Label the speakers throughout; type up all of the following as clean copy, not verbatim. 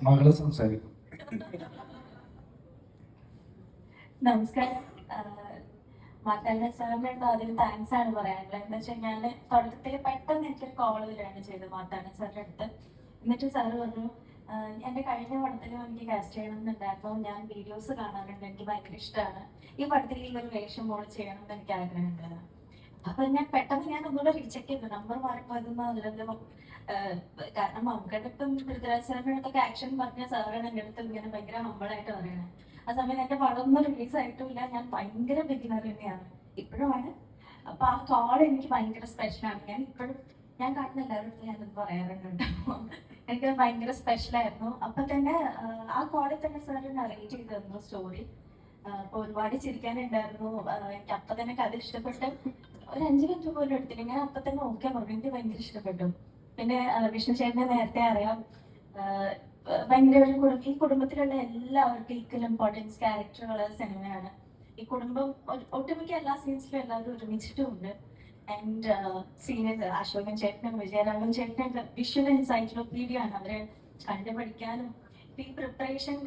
Speaker 1: മകള് സംസാരിക്കും.
Speaker 2: നമസ്കാരം. മാതാവിന്റെ സാറിന്റെ ആദ്യം താങ്ക്സ് ആണ് പറയാനുള്ളത്. എന്താ വെച്ചാൽ ഞാൻ തുടക്കത്തിൽ പെട്ടെന്ന് എനിക്കൊരു കോൾ വരികയാണ് ചെയ്തത് മാതാവിന്റെ സാറിന്റെ അടുത്ത്. എന്നിട്ട് സാറ് പറഞ്ഞു, എന്റെ കഴിഞ്ഞ പടത്തിലും എനിക്ക് കാസ്റ്റ് ചെയ്യണം എന്നുണ്ടായിരുന്നു, ഞാൻ വീഡിയോസ് കാണാറുണ്ട്, എനിക്ക് ഭയങ്കര ഇഷ്ടമാണ്, ഈ പടത്തിൽ ഈ ഒരു വേഷം മോള് ചെയ്യണം എന്ന് എനിക്ക് ആഗ്രഹമുണ്ടായിരുന്നു. അപ്പൊ ഞാൻ ഒന്നുകൂടെ റിജക്ട് ചെയ്തു, നമ്പർ മാറിപ്പോയതെന്ന് നല്ലത്. കാരണം നമുക്കടെ ഇപ്പം പൃഥ്വിരാജ് സാറിന്റെ അടുത്തൊക്കെ ആക്ഷൻ പറഞ്ഞ സാറാണ് എൻ്റെ അടുത്ത് ഇങ്ങനെ ഭയങ്കര ഹമ്പിളായിട്ട് പറയണത്. ആ സമയത്ത് എന്റെ പടം ഒന്നും റിലീസ് ആയിട്ടുമില്ല, ഞാൻ ഭയങ്കര ബിഗിനർ തന്നെയാണ്, ഇപ്പോഴുമാണ്. അപ്പൊ ആ കോൾ എനിക്ക് ഭയങ്കര സ്പെഷ്യലാണ്. ഞാൻ കാണുന്ന എല്ലാവരും ഞാനത് പറയാറുണ്ട്. എനിക്ക് ഭയങ്കര സ്പെഷ്യലായിരുന്നു. അപ്പൊ തന്നെ ആ കോളിൽ തന്നെ സാർ നറേറ്റ് ചെയ്ത് തന്നു സ്റ്റോറി. അപ്പൊ ഒരുപാട് ചിരിക്കാനുണ്ടായിരുന്നു. എനിക്ക് അപ്പൊ തന്നെ കഥ ഇഷ്ടപ്പെട്ട് ഒരു 5 മിനിറ്റ് പോലും എടുത്തില്ല, ഞാൻ അപ്പൊ തന്നെ ഓക്കെ പറഞ്ഞു, എനിക്ക് ഭയങ്കര ഇഷ്ടപ്പെട്ടു. പിന്നെ വിഷ്ണു ചേട്ടനെ നേരത്തെ അറിയാം. ഭയങ്കര ഈ കുടുംബത്തിലുള്ള എല്ലാവർക്കും ഈക്വൽ ഇമ്പോർട്ടൻസ് ക്യാരക്ടറുള്ള സിനിമയാണ്. ഈ കുടുംബം ഒട്ടുമിക്ക എല്ലാ സീൻസിലും എല്ലാവരും ഒരുമിച്ചിട്ടുമുണ്ട്. ആൻഡ് സീനിയർ അശോകൻ ചേട്ടനും വിജയരാഘവൻ ചേട്ടനും വിഷ്വൽ എൻസൈക്ലോപീഡിയാണ്, അവരെ കണ്ടുപഠിക്കാനും. ഈ പ്രിപ്പറേഷൻ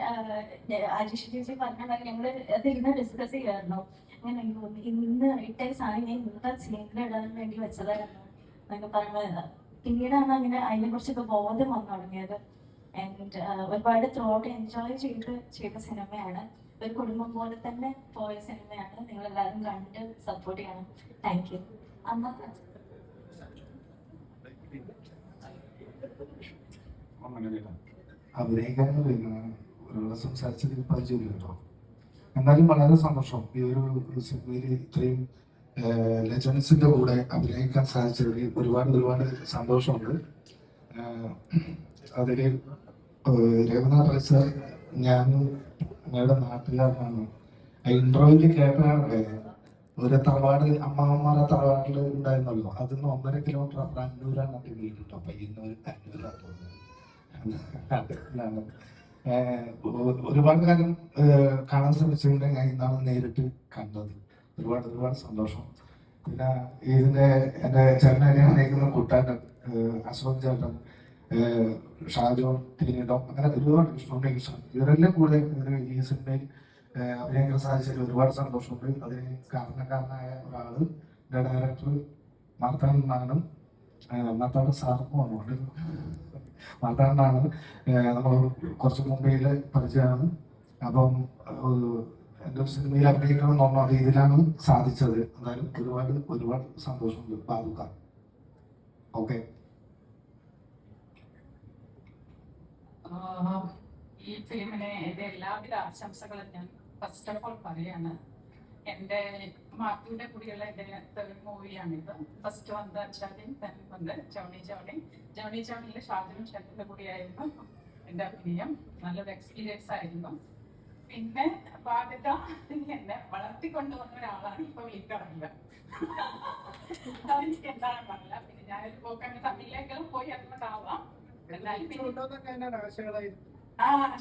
Speaker 2: അജീഷ് ചേച്ചി പറഞ്ഞ കാര്യം ഞങ്ങൾ അതിരുന്ന് ഡിസ്കസ് ചെയ്യായിരുന്നു. അങ്ങനെ ഇന്ന് ഇട്ട സാധനം ഞാൻ ഇന്നത്തെ സീനിലിടാൻ വേണ്ടി വെച്ചതായിരുന്നു എന്നൊക്കെ പറഞ്ഞത്. പിന്നീടാണ് അങ്ങനെ അതിനെ കുറിച്ചൊക്കെ ബോധം വന്നു തുടങ്ങിയത്. ആൻഡ് ഒരുപാട് ത്രൂ ഔട്ട് എൻജോയ് ചെയ്ത സിനിമയാണ്. ഒരു കുടുംബം പോലെ തന്നെ പോയ സിനിമയാണ്. നിങ്ങൾ എല്ലാവരും കണ്ട് സപ്പോർട്ട് ചെയ്യണം. Thank you.
Speaker 1: അഭിനയിക്കാൻ ഒരുപാട് സംസാരിച്ചതിൽ പരിചയമില്ല കേട്ടോ. എന്നാലും വളരെ സന്തോഷം ഈ ഒരു സിനിമയിൽ ഇത്രയും ലെജൻസിന്റെ കൂടെ അഭിനയിക്കാൻ സാധിച്ചതിൽ ഒരുപാട് സന്തോഷമുണ്ട്. അതില് രഘുനാഥ് റായ് സാർ, ഞാൻ ഞങ്ങളുടെ നാട്ടുകാരനാണ്. ഇന്റർവ്യൂവിൽ കേട്ടതാണ് ഒരു തറവാട്, അമ്മാവന്മാരെ തറവാട്ടിൽ ഉണ്ടായിരുന്നല്ലോ, അതിന്ന് 1.5 കിലോമീറ്റർ അപ്പുറം അന്നൂരാണ് വീട് കേട്ടോ. പയ്യന്നൂർ അന്നൂരാണ്. ഒരുപാട് കാലം കാണാൻ ശ്രമിച്ചതുകൊണ്ട് ഞാൻ ഇന്നാണ് നേരിട്ട് കണ്ടത്. ഒരുപാട് സന്തോഷം. പിന്നെ ഇതിന്റെ എൻ്റെ ചേട്ടനെ അനയിക്കുന്ന കൂട്ടാട്ടൻ അശോകൻ ചേട്ടൻ, ഷാജോൺ, കിരീടം, അങ്ങനെ ഒരുപാട് കൃഷ്ണൻ, ഇവരെല്ലാം കൂടെ ഈ സിനിമയിൽ അഭിനയിക്കാൻ സാധിച്ചതിൽ ഒരുപാട് സന്തോഷമുണ്ട്. അതിന് കാരണക്കാരനായ ഒരാള് എൻ്റെ ഡയറക്ടർ മാർത്താണ്ഡനാണ്. മാർത്താണ്ഡ സാർക്കും വന്നുകൊണ്ട് മാർത്താണ്ഡനാണ് നമ്മൾ കുറച്ച് മുമ്പേയിലെ പരിചയമാണ്. അപ്പം എൻ്റെ സിനിമയിൽ അഭിനയിക്കണം എന്നുള്ള രീതിയിലാണ് സാധിച്ചത്. എന്തായാലും ഒരുപാട് സന്തോഷമുണ്ട്. ബാബുക്ക ഓക്കെ.
Speaker 3: ഈ ഫിലിമിനെ എൻ്റെ എല്ലാവിധ ആശംസകളും ഞാൻ ഫസ്റ്റ് ഓഫ് ഓൾ പറയാണ്. എൻ്റെ മാത്യുവിൻ്റെ കൂടിയുള്ള എൻ്റെ തേർഡ് മൂവിയാണിത്. ഫസ്റ്റ് വന്ന അച്ചാലിൻ, വന്ന് ജോണിയിലെ ഷാജനും ഷെട്ടിൻ്റെ കൂടിയായിരുന്നു എൻ്റെ അഭിനയം. നല്ലൊരു എക്സ്പീരിയൻസ് ആയിരുന്നു. പിന്നെ ബാധ്യത എന്നെ വളർത്തിക്കൊണ്ടുവന്ന ഒരാളാണ്, ഇപ്പൊ വിളിക്കാറില്ല, അതെനിക്ക് എന്താണ് പറഞ്ഞില്ല. പിന്നെ ഞാനൊരു പോക്കാണ് തമിഴിലേക്കെല്ലാം പോയി, അതുകൊണ്ടാവാം.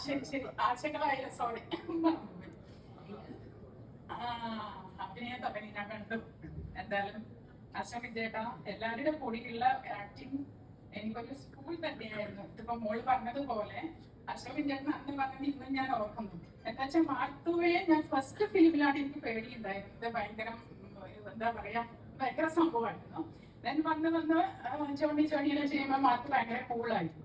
Speaker 3: ശരി ആശകളായില്ല, സോറി. അഭിനയം തുടങ്ങി ഞാൻ കണ്ടു. എന്തായാലും അശോകൻ ചേട്ടാ, എല്ലാവരുടെ കൂടിയുള്ള ആക്ടിങ് എനിക്കൊരു സ്കൂൾ തന്നെയായിരുന്നു. ഇതിപ്പോ മോള് പറഞ്ഞതുപോലെ അശോകൻ ചേട്ടൻ അന്ന് പറഞ്ഞത് ഇന്നും ഞാൻ ഓർക്കുന്നു. എന്താ വെച്ചാൽ മാർത്തുവേ ഞാൻ ഫസ്റ്റ് ഫിലിമിലാണ് എനിക്ക് പേടിയുണ്ടായിരുന്നത്. ഭയങ്കര എന്താ പറയാ, ഭയങ്കര സംഭവമായിരുന്നു. ഞാൻ വന്ന് ജോണിയെല്ലാം ചെയ്യുമ്പോൾ മാർത്ത് ഭയങ്കര കൂളായിരുന്നു.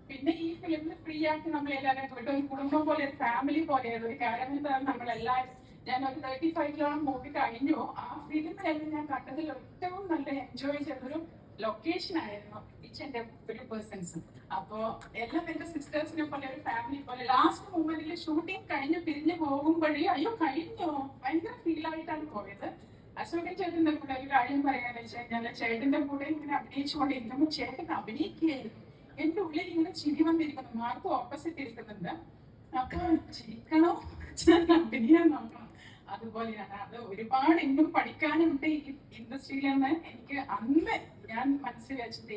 Speaker 3: പിന്നെ ഈ ഫിലിമിൽ ഫ്രീ ആക്കി നമ്മൾ എല്ലാവരും വിട്ടു. ഒരു കുടുംബം പോലെ, ഒരു ഫാമിലി പോലെ, ഒരു കാര്യം നമ്മളെല്ലാവരും. ഞാൻ ഒരു 35 മൂവി കഴിഞ്ഞു. ആ ഫിലിമിലെല്ലാം ഞാൻ കണ്ടതിൽ ഏറ്റവും നല്ല എൻജോയ് ചെയ്തൊരു ലൊക്കേഷൻ ആയിരുന്നു ഈച്ച് ആൻഡ് എവരി പേഴ്സൺസ്. അപ്പോ എല്ലാം എന്റെ സിസ്റ്റേഴ്സിനെ പോലെ, ഒരു ഫാമിലി പോലെ. ലാസ്റ്റ് മൂമെന്റിൽ ഷൂട്ടിംഗ് കഴിഞ്ഞ് പിരിഞ്ഞു പോകുമ്പോഴേ അയ്യോ കഴിഞ്ഞോ, ഭയങ്കര ഫീൽ ആയിട്ടാണ് പോയത്. അശോകൻ ചേട്ടന്റെ കൂടെ ഒരു കാര്യം പറയാന്ന് വെച്ച് കഴിഞ്ഞാൽ, ചേട്ടന്റെ കൂടെ ഇങ്ങനെ അഭിനയിച്ചുകൊണ്ടിരിക്കുമ്പോൾ ചേട്ടൻ അഭിനയിക്കുകയായിരുന്നു. എന്റെ ഉള്ളിൽ ഇങ്ങനെ ചിരി വന്നിരിക്കുന്നു. മാർക്ക് ഓപ്പോസിറ്റ് ഇരിക്കുന്നുണ്ട്. അപ്പൊ ചിരിക്കണോ, അഭിനയം നോക്കണം, അതുപോലെയാണ്. അത് ഒരുപാട് ഇന്നും പഠിക്കാനുണ്ട് ഈ ഇൻഡസ്ട്രിയിൽ നിന്ന് എനിക്ക് അന്ന് ഞാൻ മനസ്സിൽ വെച്ചിട്ട്